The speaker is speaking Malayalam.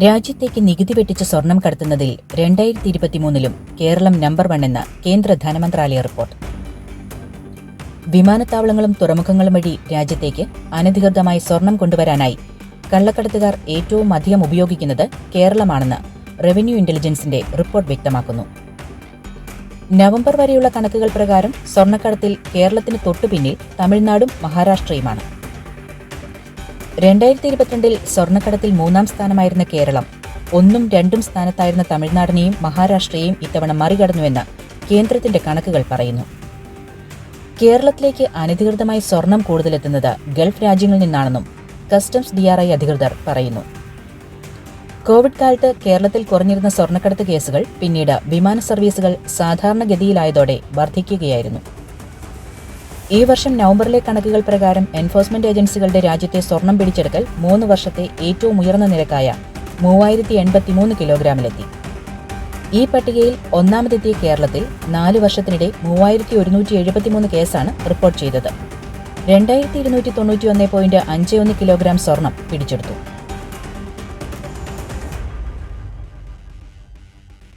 രാജ്യത്തേക്ക് നികുതി വെട്ടിച്ച സ്വർണം കടത്തുന്നതിൽ 2023 കേരളം നമ്പർ 1 എന്ന കേന്ദ്ര ധനമന്ത്രാലയ റിപ്പോർട്ട്. വിമാനത്താവളങ്ങളും തുറമുഖങ്ങളും വഴി രാജ്യത്തേക്ക് അനധികൃതമായി സ്വർണം കൊണ്ടുവരാനായി കള്ളക്കടത്തുകാർ ഏറ്റവും അധികം ഉപയോഗിക്കുന്നത് കേരളമാണെന്ന് റവന്യൂ ഇന്റലിജൻസിന്റെ റിപ്പോർട്ട് വ്യക്തമാക്കുന്നു. നവംബർ വരെയുള്ള കണക്കുകൾ പ്രകാരം സ്വർണ്ണക്കടത്തിൽ കേരളത്തിന് തൊട്ടുപിന്നിൽ തമിഴ്നാടും മഹാരാഷ്ട്രയുമാണ്. 2022 സ്വർണ്ണക്കടത്തിൽ 3-ാം സ്ഥാനമായിരുന്ന കേരളം 1ഉം 2ഉം സ്ഥാനത്തായിരുന്ന തമിഴ്നാടിനെയും മഹാരാഷ്ട്രയെയും ഇത്തവണ മറികടന്നുവെന്ന് കേന്ദ്രത്തിന്റെ കണക്കുകൾ പറയുന്നു. കേരളത്തിലേക്ക് അനധികൃതമായി സ്വർണം കൂടുതലെത്തുന്നത് ഗൾഫ് രാജ്യങ്ങളിൽ നിന്നാണെന്നും കസ്റ്റംസ് DRI അധികൃതർ പറയുന്നു. കോവിഡ് കാലത്ത് കേരളത്തിൽ കുറഞ്ഞിരുന്ന സ്വർണ്ണക്കടത്ത് കേസുകൾ പിന്നീട് വിമാന സർവീസുകൾ സാധാരണഗതിയിലായതോടെ വർദ്ധിക്കുകയായിരുന്നു. ഈ വർഷം നവംബറിലെ കണക്കുകൾ പ്രകാരം എൻഫോഴ്സ്മെന്റ് ഏജൻസികളുടെ രാജ്യത്തെ സ്വർണം പിടിച്ചെടുക്കൽ 3 വർഷത്തെ ഏറ്റവും ഉയർന്ന നിരക്കായ 3083 കിലോഗ്രാമിലെത്തി. ഈ പട്ടികയിൽ ഒന്നാമതെത്തിയ കേരളത്തിൽ 4 വർഷത്തിനിടെ 3173 കേസാണ് റിപ്പോർട്ട് ചെയ്തത്. 2291.51 കിലോഗ്രാം സ്വർണം പിടിച്ചെടുത്തു.